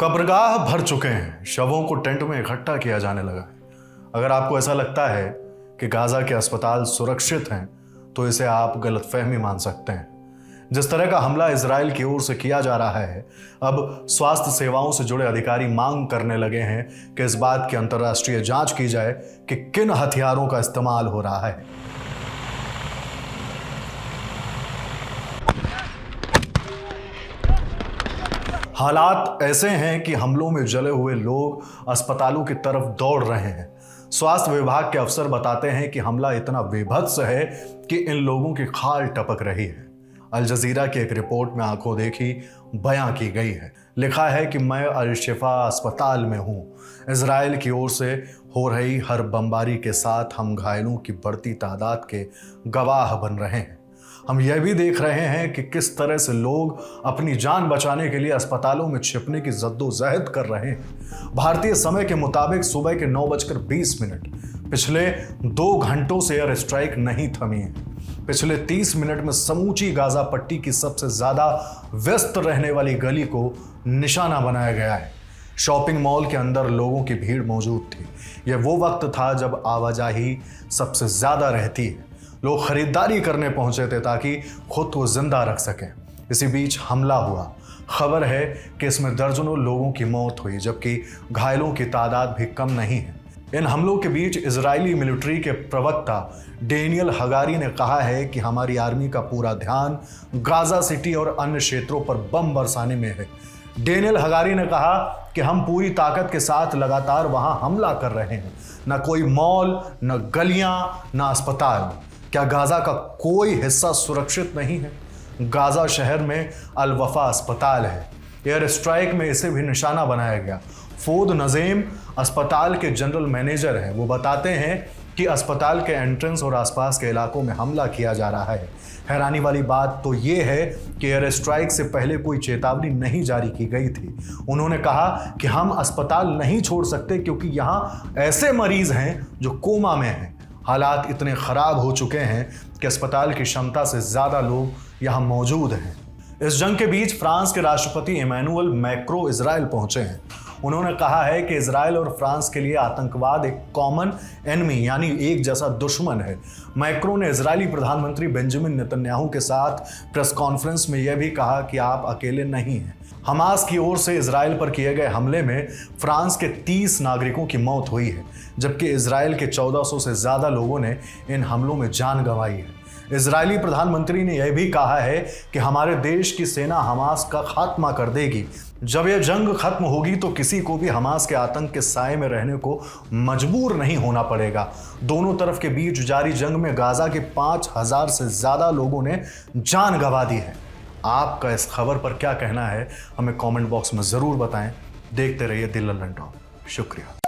कब्रगाह भर चुके हैं, शवों को टेंट में इकट्ठा किया जाने लगा है। अगर आपको ऐसा लगता है कि गाजा के अस्पताल सुरक्षित हैं, तो इसे आप गलतफहमी मान सकते हैं। जिस तरह का हमला इजराइल की ओर से किया जा रहा है, अब स्वास्थ्य सेवाओं से जुड़े अधिकारी मांग करने लगे हैं कि इस बात की अंतर्राष्ट्रीय जांच की जाए कि किन हथियारों का इस्तेमाल हो रहा है। हालात ऐसे हैं कि हमलों में जले हुए लोग अस्पतालों की तरफ दौड़ रहे हैं। स्वास्थ्य विभाग के अफसर बताते हैं कि हमला इतना बेभत्स है कि इन लोगों की खाल टपक रही है। अल जजीरा की एक रिपोर्ट में आंखों देखी बयां की गई है। लिखा है कि मैं अल शिफा अस्पताल में हूं। इजराइल की ओर से हो रही हर बमबारी के साथ हम घायलों की बढ़ती तादाद के गवाह बन रहे हैं। हम यह भी देख रहे हैं कि किस तरह से लोग अपनी जान बचाने के लिए अस्पतालों में छिपने की जद्दोजहद कर रहे हैं। भारतीय समय के मुताबिक सुबह के 9:20 पिछले 2 घंटों से एयर स्ट्राइक नहीं थमी है। पिछले 30 मिनट में समूची गाजा पट्टी की सबसे ज्यादा व्यस्त रहने वाली गली को निशाना बनाया गया है। शॉपिंग मॉल के अंदर लोगों की भीड़ मौजूद थी। यह वो वक्त था जब आवाजाही सबसे ज्यादा रहती है। लोग खरीदारी करने पहुंचे थे ताकि खुद को जिंदा रख सकें। इसी बीच हमला हुआ। खबर है कि इसमें दर्जनों लोगों की मौत हुई, जबकि घायलों की तादाद भी कम नहीं है। इन हमलों के बीच इजरायली मिलिट्री के प्रवक्ता डेनियल हगारी ने कहा है कि हमारी आर्मी का पूरा ध्यान गाजा सिटी और अन्य क्षेत्रों पर बम बरसाने में है। डेनियल हगारी ने कहा कि हम पूरी ताकत के साथ लगातार वहां हमला कर रहे हैं। न कोई मॉल, न गलियां, न अस्पताल। क्या गाजा का कोई हिस्सा सुरक्षित नहीं है? गाजा शहर में अल वफा अस्पताल है। एयर स्ट्राइक में इसे भी निशाना बनाया गया। फोद नज़ीम अस्पताल के जनरल मैनेजर हैं। वो बताते हैं कि अस्पताल के एंट्रेंस और आसपास के इलाकों में हमला किया जा रहा है। हैरानी वाली बात तो ये है कि एयर स्ट्राइक से पहले कोई चेतावनी नहीं जारी की गई थी। उन्होंने कहा कि हम अस्पताल नहीं छोड़ सकते क्योंकि यहाँ ऐसे मरीज हैं जो कोमा में हैं। हालात इतने खराब हो चुके हैं कि अस्पताल की क्षमता से ज्यादा लोग यहां मौजूद हैं। इस जंग के बीच फ्रांस के राष्ट्रपति इमैनुअल मैक्रो इजराइल पहुंचे हैं। उन्होंने कहा है कि इजराइल और फ्रांस के लिए आतंकवाद एक कॉमन एनिमी यानी एक जैसा दुश्मन है। मैक्रो ने इजरायली प्रधानमंत्री बेंजामिन नेतन्याहू के साथ प्रेस कॉन्फ्रेंस में यह भी कहा कि आप अकेले नहीं हैं। हमास की ओर से इजराइल पर किए गए हमले में फ्रांस के 30 नागरिकों की मौत हुई है, जबकि इजराइल के 1400 से ज्यादा लोगों ने इन हमलों में जान गंवाई है। इजरायली प्रधानमंत्री ने यह भी कहा है कि हमारे देश की सेना हमास का खात्मा कर देगी। जब यह जंग खत्म होगी तो किसी को भी हमास के आतंक के साए में रहने को मजबूर नहीं होना पड़ेगा। दोनों तरफ के बीच जारी जंग में गाजा के 5000 से ज्यादा लोगों ने जान गंवा दी है। आपका इस खबर पर क्या कहना है, हमें कमेंट बॉक्स में जरूर बताएं। देखते रहिए द लंदन टॉक। शुक्रिया।